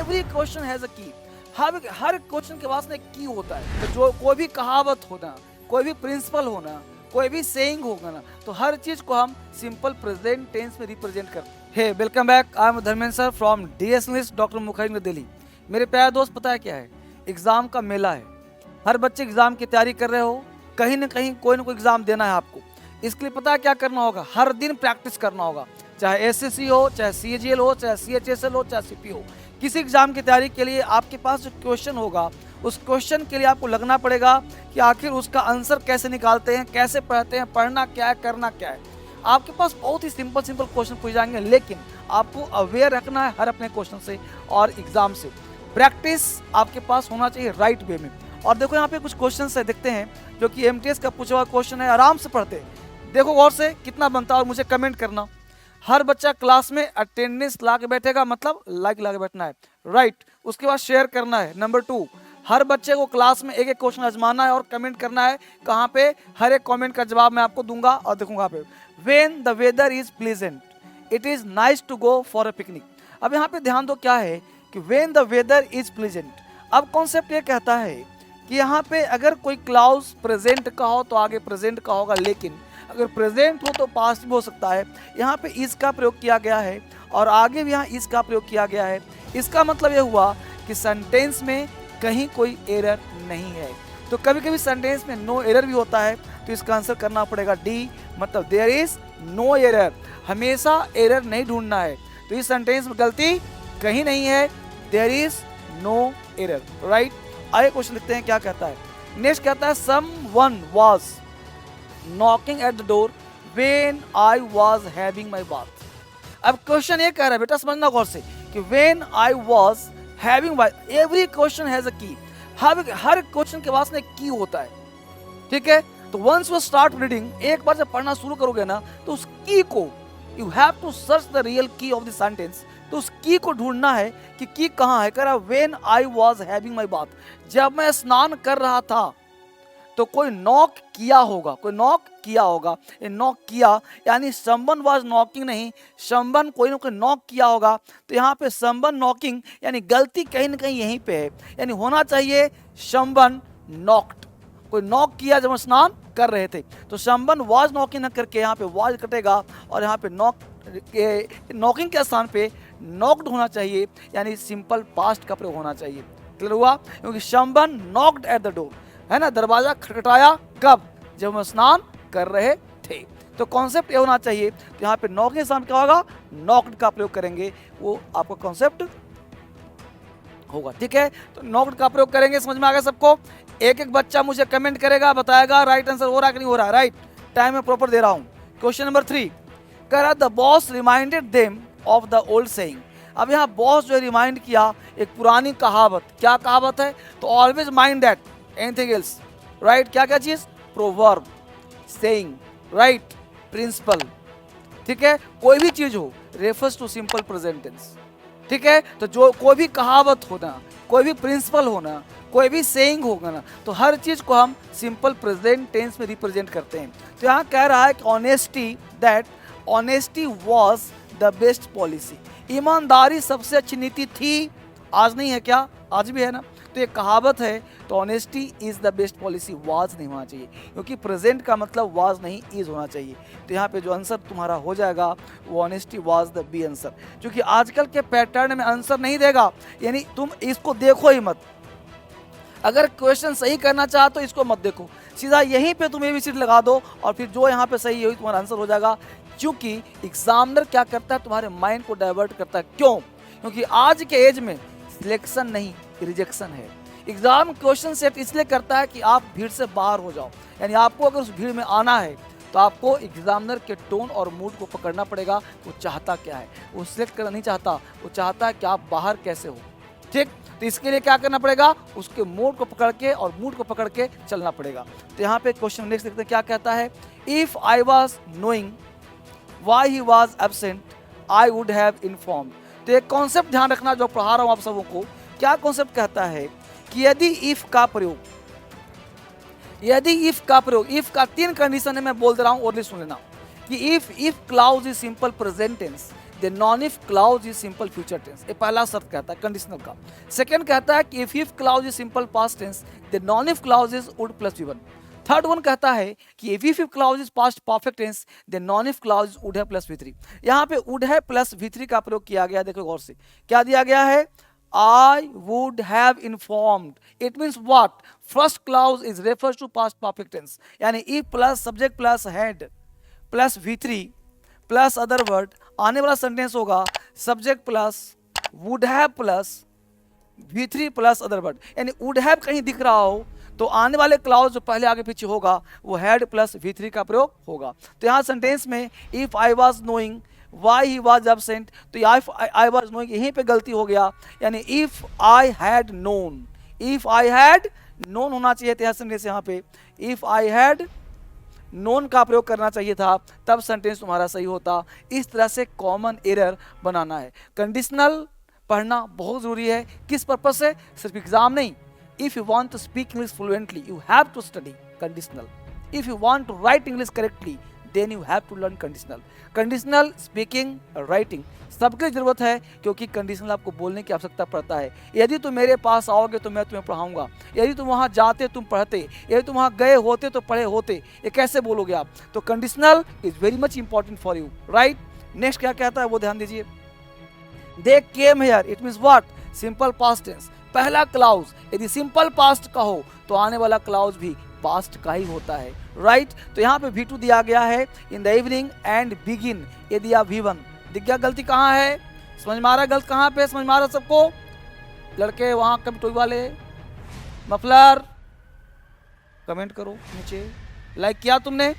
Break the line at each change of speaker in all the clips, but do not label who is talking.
Every question has a key. हर question के पास में एक की होता है। तो जो कोई भी कहावत होना, कोई भी प्रिंसिपल होना, कोई भी सेइंग होगा ना, तो हर चीज को हम सिंपल प्रेजेंट टेंस में रिप्रेजेंट करते हैं। Hey welcome back, I am Dharmendra sir from DS English doctor Mukherjee Delhi. मेरे प्यारे दोस्त, पता है क्या है? एग्जाम का मेला है। हर बच्चे एग्जाम की तैयारी कर रहे हो, कहीं ना कहीं कोई ना कोई एग्जाम देना है आपको। इसके लिए पता है क्या करना होगा? हर दिन प्रैक्टिस करना होगा, चाहे एसएससी हो, चाहे सीएजीएल हो, चाहे सीएचएसएल हो, चाहे सीपी हो। किसी एग्जाम की तैयारी के लिए आपके पास जो क्वेश्चन होगा, उस क्वेश्चन के लिए आपको लगना पड़ेगा कि आखिर उसका आंसर कैसे निकालते हैं, कैसे पढ़ते हैं, पढ़ना क्या है, करना क्या है। आपके पास बहुत ही सिंपल क्वेश्चन पूछ जाएंगे, लेकिन आपको अवेयर रखना है हर अपने क्वेश्चन से और एग्जाम से। प्रैक्टिस आपके पास होना चाहिए राइट वे में। और देखो यहाँ पे कुछ क्वेश्चन है, देखते हैं, जो कि एमटीएस का पूछा हुआ क्वेश्चन है। आराम से पढ़ते हैं, देखो गौर से कितना बनता है और मुझे कमेंट करना। हर बच्चा क्लास में अटेंडेंस ला के बैठेगा, मतलब लाइक ला के बैठना है, राइट। उसके बाद शेयर करना है। नंबर 2, हर बच्चे को क्लास में एक एक क्वेश्चन आजमाना है और कमेंट करना है। कहाँ पे? हर एक कमेंट का जवाब मैं आपको दूंगा और देखूंगा पे। When the weather is pleasant it is nice to go for a picnic. अब यहाँ पे ध्यान दो, क्या है कि when the weather is pleasant. अब कॉन्सेप्ट ये कहता है कि यहाँ पे अगर कोई क्लाउज प्रेजेंट का हो तो आगे प्रेजेंट का होगा, लेकिन अगर प्रेजेंट हो तो पास्ट भी हो सकता है। यहाँ पे इज का प्रयोग किया गया है और आगे भी यहाँ इज का प्रयोग किया गया है। इसका मतलब ये हुआ कि सेंटेंस में कहीं कोई एरर नहीं है। तो कभी कभी सेंटेंस में नो एरर भी होता है, तो इसका आंसर करना पड़ेगा डी, मतलब देयर इज नो एरर। हमेशा एरर नहीं ढूंढना है, तो इस सेंटेंस में गलती कहीं नहीं है, there is no error, right. आगे क्वेश्चन लिखते हैं, क्या कहता है। नेक्स्ट कहता है someone was knocking at the door when I was having my bath. अब क्वेश्चन ये कह रहा है, बेटा समझना गौर से, कि when I was having my, every question has a key. हर क्वेश्चन के पास में एक की होता है, ठीक है। तो वंस यू स्टार्ट रीडिंग, एक बार जब पढ़ना शुरू करोगे ना, तो उस की को you have to search the real key of the sentence. तो उस की को ढूंढना है कि की कहाँ है। कह रहा when I was having my bath, जब मैं स्नान कर रहा था, तो कोई नॉक किया होगा, कोई नॉक किया होगा। ये नॉक किया यानी समवन वाज नॉकिंग नहीं, समवन कोई ना कोई नॉक किया होगा। तो यहाँ पे समवन नॉकिंग यानी गलती कहीं ना कहीं यहीं पे है, यानी होना चाहिए समवन नॉक्ड। कोई नॉक किया जब हम स्नान कर रहे थे, तो समवन वाज नॉकिंग न करके यहाँ पे वाज कटेगा और यहाँ पे नॉकिंग के स्थान पे नॉक्ड होना चाहिए, यानी सिंपल पास्ट का प्रयोग होना चाहिए। क्लियर हुआ? क्योंकि someone knocked eight the door, है ना, दरवाजा खटखटाया कब? जब हम स्नान कर रहे थे। तो कॉन्सेप्ट ये होना चाहिए। तो यहाँ पे नॉक के स्थान क्या होगा? नॉक्ड का प्रयोग करेंगे, वो आपका कॉन्सेप्ट होगा, ठीक है। तो नॉक्ड का प्रयोग करेंगे, समझ में आ गया सबको? एक एक बच्चा मुझे कमेंट करेगा, बताएगा राइट आंसर हो रहा है कि नहीं हो रहा है, राइट। टाइम में प्रॉपर दे रहा हूँ। क्वेश्चन नंबर 3 कह रहा the boss reminded them of the old saying. अब यहाँ बॉस जो रिमाइंड किया एक पुरानी कहावत। क्या कहावत है? तो always mind that anything else, right. क्या क्या चीज? प्रोवर्ब, सेइंग, राइट, प्रिंसिपल, ठीक है। कोई भी चीज हो refers to simple present tense, ठीक है। तो जो कोई भी कहावत होना, कोई भी प्रिंसिपल होना, कोई भी सेइंग होगा ना, तो हर चीज को हम सिंपल प्रेजेंट टेंस में रिप्रेजेंट करते हैं। तो यहाँ कह रहा है कि honesty, that honesty was the best policy. ईमानदारी सबसे अच्छी नीति थी। आज नहीं है क्या? आज भी है ना। तो ये कहावत है, तो honesty is the best policy, was नहीं होना चाहिए, क्योंकि प्रेजेंट का मतलब वाज नहीं इज होना चाहिए। तो यहाँ पे जो आंसर तुम्हारा हो जाएगा वो honesty was the B answer. क्योंकि आजकल के पैटर्न में आंसर नहीं देगा, यानी तुम इसको देखो ही मत। अगर क्वेश्चन सही करना चाहो तो इसको मत देखो, सीधा यहीं पे तुम एबीसीडी लगा दो और फिर जो यहाँ पे सही है तुम्हारा आंसर हो जाएगा। क्योंकि एग्जामिनर क्या करता है? तुम्हारे माइंड को डाइवर्ट करता है। क्यों? क्योंकि आज के एज में सिलेक्शन नहीं, रिजेक्शन है। एग्जाम क्वेश्चन सेट इसलिए करता है कि आप भीड़ से बाहर हो जाओ, यानी आपको अगर उस भीड़ में आना है तो आपको एग्जामिनर के टोन और मूड को पकड़ना पड़ेगा। वो चाहता क्या है? वो सिलेक्ट करना नहीं चाहता, वो चाहता है कि आप बाहर कैसे हो, ठीक। तो इसके लिए क्या करना पड़ेगा? उसके मूड को पकड़ के और मूड को पकड़ के चलना पड़ेगा। तो यहाँ पे क्वेश्चन नेक्स्ट देखते हैं, क्या कहता है। If I was knowing why he was absent I would have informed. तो एक कॉन्सेप्ट ध्यान रखना जो पढ़ा रहा हूँ आप सबों को। क्या कॉन्सेप्ट कहता है कि यदि इफ का प्रयोग, इफ का 3 कंडीशन है, मैं बोल दे रहा हूँ और सुन लेना। कि if clause is simple present tense, the non if clause is simple future tense. ये पहला शर्त कहता है कंडीशनल का। सेकंड कहता है कि if clause is simple past tense the non if clause is would plus V1। Third one कहता है कि if clause is past perfect tense the non if clause would have plus V3। यहाँ पे would have plus V3 का प्रयोग किया गया। देखो गौर से क्या दिया गया है, I would have informed. It means what? First clause is refers to past perfect tense. यानी if plus subject plus had plus V3 plus other word, आने वाला सेंटेंस होगा subject plus would have plus V3 plus other word। यानी would have कहीं दिख रहा हो तो आने वाले क्लाउज जो पहले आगे पीछे होगा वो had plus V3 का प्रयोग होगा। तो यहाँ सेंटेंस में if I was knowing why he was absent, तो if I was knowing यहीं पे गलती हो गया, यानी if I had known होना चाहिए था सेंटेंस यहाँ पे, if I had known का प्रयोग करना चाहिए था, तब सेंटेंस तुम्हारा सही होता। इस तरह से कॉमन एरर बनाना है। कंडीशनल पढ़ना बहुत जरूरी है। किस पर्पज से? सिर्फ एग्जाम नहीं। If you want to speak English fluently you have to study conditional. If you want to write English correctly then you have to learn conditional। Conditional speaking writing सबकी जरूरत है, क्योंकि कंडीशनल आपको बोलने की आवश्यकता पड़ता है। यदि तुम मेरे पास आओगे तो मैं तुम्हें पढ़ाऊंगा, यदि तुम वहां जाते तुम पढ़ते, यदि तुम वहां गए होते तो पढ़े होते, ये कैसे बोलोगे आप? तो conditional is very much important for you, right. Next क्या कहता है वो ध्यान दीजिए। They came here, it means what? Simple past tense. पहला क्लाउज यदि सिंपल पास्ट का हो तो आने वाला क्लाउज भी पास्ट का ही होता है, राइट। तो यहाँ पे V2 दिया गया है in the evening and begin, ये दिया V1। दिख गया गलती कहाँ है? समझ में आ रहा है गलत कहाँ पे? समझ में आ रहा सबको? लड़के वहाँ कभी टोई वाले मफलर कमेंट करो नीचे। लाइक किया तुमने?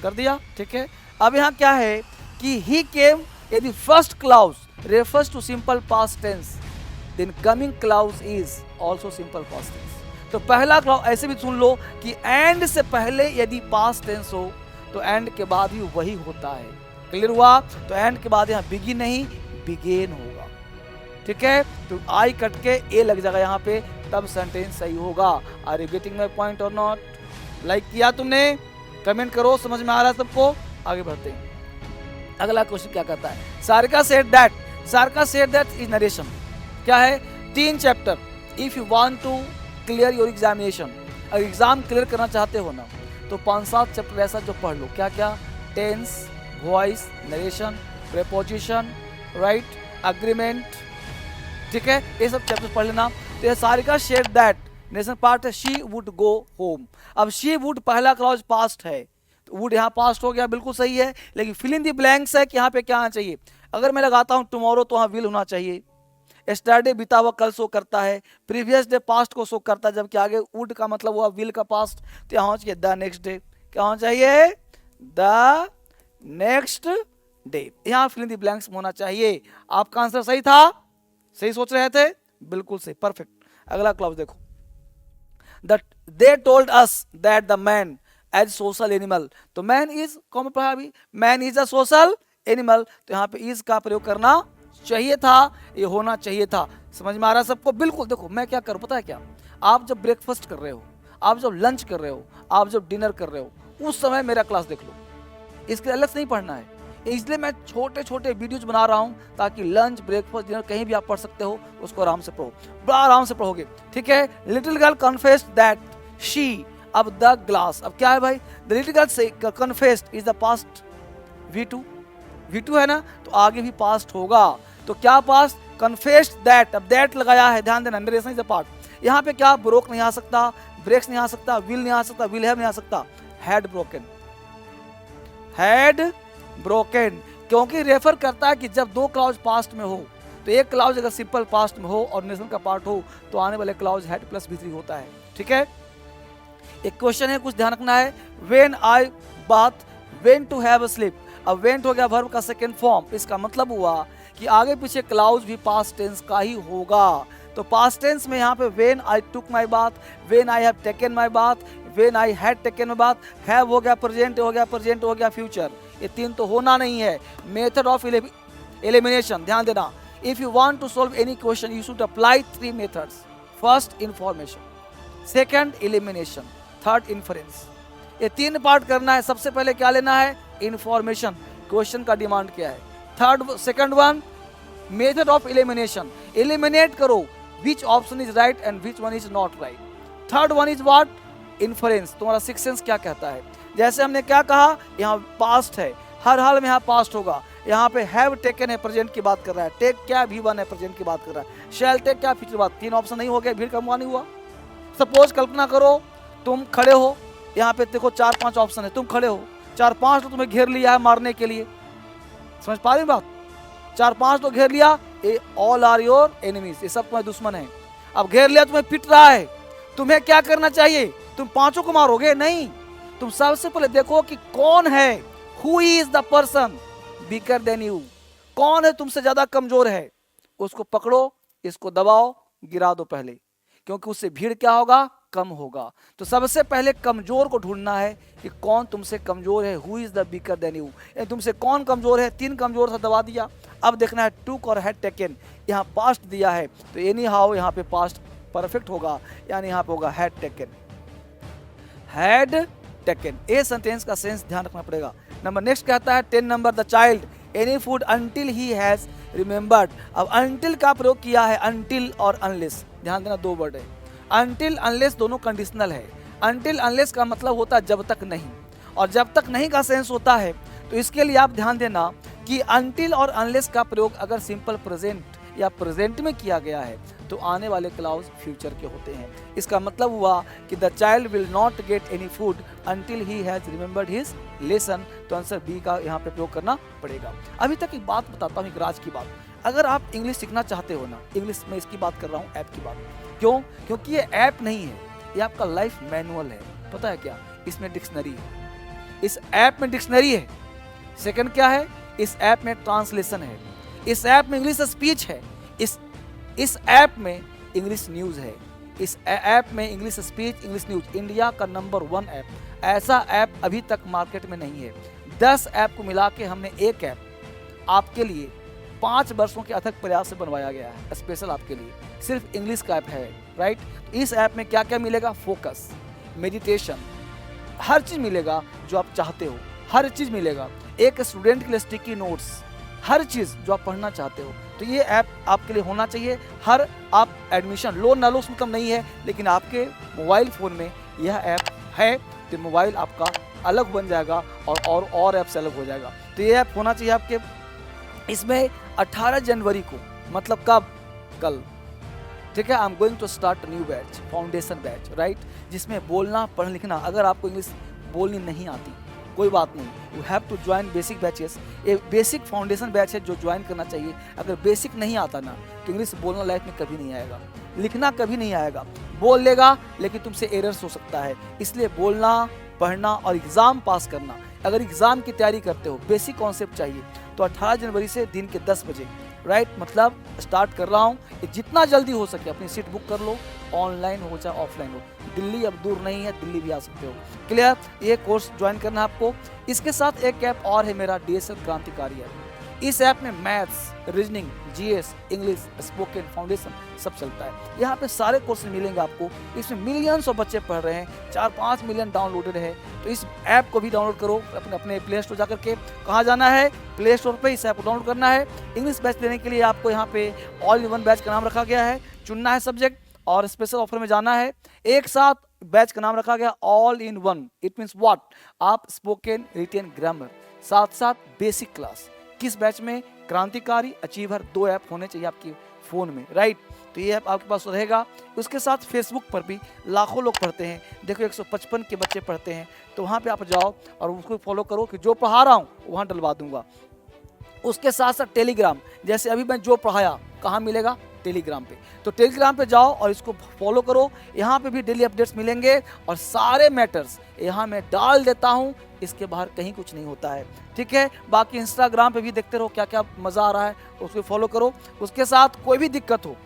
कर दिया, ठीक है। अब यहाँ क्या है कि ही केम, यदि first clause refers to simple past tense then coming clause is also simple past tense. तो पहला क्लाउज ऐसे भी सुन लो कि एंड से पहले यदि पास्ट टेंस हो तो एंड के बाद भी वही होता है। क्लियर हुआ? तो एंड के बाद यहाँ बिगिन नहीं बिगेन होगा, ठीक है। तो आई कट के ए लग जाएगा यहाँ पे, तब सेंटेंस सही होगा। Are you getting my point or not? Like किया तुमने? कमेंट करो, समझ में आ रहा है सबको? आगे बढ़ते हैं। अगला क्वेश्चन क्या कहता है? Sarika said that is narration. क्या है? 3 chapter. If you want to clear your examination, अगर एग्जाम क्लियर करना चाहते हो ना तो 5-7 चैप्टर ऐसा जो पढ़ लो। क्या क्या? Tense, voice, narration, preposition, right, agreement, ठीक है, ये सब चैप्टर पढ़ लेना। तो ये Sarika said that narration part है शी वुड गो होम। अब शी वुड पहला क्लॉज पास्ट है, तो वुड यहाँ पास्ट हो गया, बिल्कुल सही है। लेकिन फिल इन द ब्लैंक्स है कि यहाँ पे क्या आना चाहिए। अगर मैं लगाता हूँ टुमारो तो वहाँ विल होना चाहिए। एस्टरडे बीता हुआ कल शो करता है, प्रीवियस डे पास्ट को शो करता है, जबकि आगे वुड का मतलब हुआ विल का पास्ट। तो यहाँ चाहिए द नेक्स्ट डे। क्या होना चाहिए? The next day. यहाँ फिल इन द ब्लैंक्स होना चाहिए। आपका आंसर सही था? सही सोच रहे थे? बिल्कुल सही, परफेक्ट। अगला क्लॉज देखो। They told us that the man as social animal। तो man is कौन पढ़ा अभी? man is a social animal। तो यहाँ पे is का प्रयोग करना चाहिए था, ये होना चाहिए था। समझ में आ रहा है सबको? बिल्कुल। देखो मैं क्या करूँ पता है क्या? आप जब ब्रेकफास्ट कर रहे हो, आप जब लंच कर रहे हो, आप जब डिनर कर रहे हो, उस समय मेरा क्लास देख लो। इसके अलग से नहीं पढ़ना है, इसलिए मैं छोटे छोटे वीडियोज बना रहा हूँ ताकि लंच, ब्रेकफास्ट, डिनर कहीं भी आप पढ़ सकते हो, उसको आराम से पढ़ो, बड़ा आराम से पढ़ोगे, ठीक है। Little girl confessed that she, अब द ग्लास, अब क्या है भाई? द लिटिल गर्ल से confessed is the past V2 है ना, तो आगे भी पास्ट होगा। तो क्या पास्ट? Confessed that. अब दैट लगाया है, ध्यान देना, नरेशन इज अ पार्ट। यहाँ पे क्या? ब्रोक नहीं आ सकता, ब्रेक्स नहीं आ सकता, विल नहीं आ सकता, विल हैव नहीं आ सकता, हैड ब्रोकन, क्योंकि रेफर करता है कि जब 2 क्लाउज पास्ट में हो, तो एक क्लाउज अगर सिंपल पास्ट में हो और नेशन का पार्ट हो तो आने वाले क्लाउज हैड प्लस V3 होता है, ठीक है। एक क्वेश्चन है, कुछ ध्यान रखना है। When I bath, when to have a sleep. अब व्हेन हो गया वर्ब का सेकेंड फॉर्म, इसका मतलब हुआ कि आगे पीछे क्लाउज भी पास्ट टेंस का ही होगा। तो पास्ट टेंस में यहाँ पे when I took my bath, when I have taken my bath, when I had taken my bath, have हो गया प्रेजेंट, हो गया फ्यूचर। ये 3 तो होना नहीं है। मेथड ऑफ एलिमिनेशन, ध्यान देना। If you want to solve any question you should apply 3 methods. First information, second elimination, third inference. ये 3 पार्ट करना है। सबसे पहले क्या लेना है? इंफॉर्मेशन। क्वेश्चन का डिमांड क्या है, second one, method of elimination, eliminate करो which option is right and which one is not right. Third one is what, inference, तुम्हारा सिक्स सेंस क्या कहता है। जैसे हमने क्या कहा, यहाँ पास्ट है, हर हाल में यहाँ पास्ट होगा। यहाँ पे हैव टेकन है, प्रेजेंट की बात कर रहा है, टेक क्या V1 है, प्रेजेंट की बात कर रहा है, शैल टेक क्या फ्यूचर बात। तीन ऑप्शन नहीं हो गए, भीड़ कम हुआ नहीं हुआ। सपोज कल्पना करो तुम खड़े हो, यहाँ पे देखो 4-5 ऑप्शन है, तुम खड़े हो, 4-5 लोग तुम्हें घेर लिया है मारने के लिए, समझ पा रही बात, 4-5 लोग घेर लिया, ये ऑल आर योर एनिमीज, ये सब तुम्हारे दुश्मन है। अब घेर लिया, तुम्हें पिट रहा है, तुम्हें क्या करना चाहिए, तुम पांचों को मारोगे नहीं, तुम सबसे पहले देखो कि कौन है, who is the person weaker then you, कौन है तुमसे ज्यादा कमजोर है, उसको पकड़ो, इसको दबाओ, गिरा दो पहले, क्योंकि उससे भीड़ क्या होगा, कम होगा। तो सबसे पहले कमजोर को ढूंढना है कि कौन तुमसे कमजोर है, who is the weaker then you, तुमसे कौन कमजोर है। 3 कमजोर था, दबा दिया। अब देखना है टूक और हैड टेकन, यहाँ पास्ट दिया है तो एनी हाउ यहाँ पे पास्ट परफेक्ट होगा, यानी यहाँ पे होगा had taken, had taken. A sentence का सेंस ध्यान रखना पड़ेगा। नंबर नेक्स्ट कहता है 10 number, the child any food until he has remembered. अब अंटिल का प्रयोग किया है, अंटिल और अनलेस, ध्यान देना 2 वर्ड है। अंटिल अनलेस दोनों कंडीशनल है। अंटिल अनलेस का मतलब होता है जब तक नहीं, और जब तक नहीं का सेंस होता है, तो इसके लिए आप ध्यान देना कि अंटिल और अनलेस का प्रयोग अगर सिंपल प्रेजेंट या प्रेजेंट में किया गया है तो आने वाले क्लाउज फ्यूचर के होते हैं। इसका मतलब हुआ कि the child will not get any food until he has remembered his lesson, तो आंसर बी का यहाँ पे प्रयोग करना पड़ेगा। अभी तक एक बात बताता हूँ, एक राज की बात, अगर आप इंग्लिश सीखना चाहते हो ना, इंग्लिश में इसकी बात कर रहा हूँ, ऐप की बात, क्यों, क्योंकि ये ऐप नहीं है, ये आपका लाइफ मैनुअल है। पता है क्या, इसमें डिक्शनरी है, इस ऐप में डिक्शनरी है। सेकंड क्या है, इस ऐप में ट्रांसलेशन है, इस ऐप में इंग्लिश स्पीच है, इस ऐप में इंग्लिश न्यूज है, इस ऐप में English speech, English news, India का नंबर 1 ऐप। ऐसा ऐप अभी तक मार्केट में नहीं है। 10 ऐप को मिला के हमने एक ऐप आपके लिए 5 वर्षों के अथक प्रयास से बनवाया गया है, स्पेशल आपके लिए, सिर्फ इंग्लिश का ऐप है, राइट। इस ऐप में क्या क्या मिलेगा, फोकस, मेडिटेशन, हर चीज मिलेगा जो आप चाहते हो, हर चीज मिलेगा। एक स्टूडेंट के लिए स्टिकी नोट्स, हर चीज जो आप पढ़ना चाहते हो, तो ये ऐप आपके लिए होना चाहिए। हर आप एडमिशन लो ना लो उसमें कम नहीं है, लेकिन आपके मोबाइल फ़ोन में यह ऐप है तो मोबाइल आपका अलग बन जाएगा और ऐप से अलग हो जाएगा। तो ये ऐप होना चाहिए आपके। इसमें 18 जनवरी को, मतलब कब, कल, ठीक है, I am going to start new batch, foundation batch, right, जिसमें बोलना पढ़ना लिखना, अगर आपको इंग्लिश बोलनी नहीं आती कोई बात नहीं, you have to join basic batches. ये बेसिक फाउंडेशन बैच है जो ज्वाइन करना चाहिए। अगर बेसिक नहीं आता ना तो इंग्लिश बोलना लाइफ में कभी नहीं आएगा, लिखना कभी नहीं आएगा, बोल लेगा लेकिन तुमसे एरर्स हो सकता है। इसलिए बोलना, पढ़ना और एग्ज़ाम पास करना, अगर एग्ज़ाम की तैयारी करते हो, बेसिक कॉन्सेप्ट चाहिए। तो 18 जनवरी से दिन के 10 बजे, राइट, मतलब स्टार्ट कर रहा हूँ। जितना जल्दी हो सके अपनी सीट बुक कर लो, ऑनलाइन हो चाहे ऑफलाइन हो। दिल्ली अब दूर नहीं है, दिल्ली भी आ सकते हो। क्लियर, ये कोर्स ज्वाइन करना है आपको। इसके साथ एक ऐप और है मेरा, DSL क्रांतिकारी ऐप। इस ऐप में maths, reasoning, GS, English, spoken, foundation सब चलता है। यहाँ पे सारे कोर्स मिलेंगे आपको। इसमें मिलियंस ऑफ बच्चे पढ़ रहे हैं, 4-5 मिलियन डाउनलोडेड है। तो इस ऐप को भी डाउनलोड करो अपने प्ले स्टोर जाकर के। कहाँ जाना है, प्ले स्टोर पे इस ऐप को डाउनलोड करना है। इंग्लिश बैच लेने के लिए आपको यहाँ पे ऑल इन वन बैच का नाम रखा गया है, चुनना है सब्जेक्ट और स्पेशल ऑफर में जाना है। एक साथ बैच का नाम रखा गया all in one. It means what, आप स्पोकन, रिटन, ग्रामर, साथ साथ बेसिक क्लास। किस बैच में, क्रांतिकारी, अचीवर, 2 ऐप होने चाहिए आपके फ़ोन में, राइट। तो ये ऐप आपके पास रहेगा। उसके साथ फेसबुक पर भी लाखों लोग पढ़ते हैं, देखो 155 के बच्चे पढ़ते हैं। तो वहाँ पे आप जाओ और उसको फॉलो करो कि जो पढ़ा रहा हूँ वहाँ डलवा दूंगा। उसके साथ साथ टेलीग्राम, जैसे अभी मैं जो पढ़ाया कहाँ मिलेगा, टेलीग्राम पे। तो टेलीग्राम पे जाओ और इसको फॉलो करो। यहाँ पे भी डेली अपडेट्स मिलेंगे और सारे मैटर्स यहाँ मैं डाल देता हूँ, इसके बाहर कहीं कुछ नहीं होता है, ठीक है। बाकी इंस्टाग्राम पे भी देखते रहो क्या क्या मज़ा आ रहा है, उसको फॉलो करो। उसके साथ कोई भी दिक्कत हो,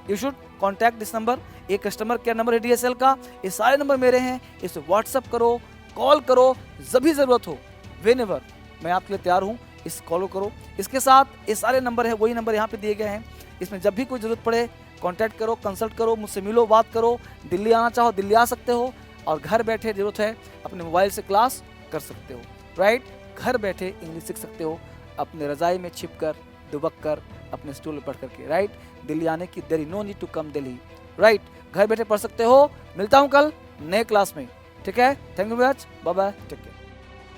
you should contact this number. एक कस्टमर केयर नंबर है DSL का, ये सारे नंबर मेरे हैं। इसे व्हाट्सअप करो, कॉल करो, जब भी ज़रूरत हो, व्हेनेवर मैं आपके लिए तैयार हूँ, इस कॉल करो। इसके साथ ये सारे नंबर है, वही नंबर यहाँ पे दिए गए हैं। इसमें जब भी कोई ज़रूरत पड़े कांटेक्ट करो, कंसल्ट करो, मुझसे मिलो, बात करो। दिल्ली आना चाहो दिल्ली आ सकते हो, और घर बैठे ज़रूरत है अपने मोबाइल से क्लास कर सकते हो, राइट। घर बैठे इंग्लिश सीख सकते हो। अपने रजाई में छिप कर, दुबक कर, अपने स्टूल पर पढ़ करके, राइट। दिल्ली आने की देरी, no need to come Delhi, right. घर बैठे पढ़ सकते हो। मिलता हूँ कल नए क्लास में, ठीक है। Thank you very much, bye bye, take care.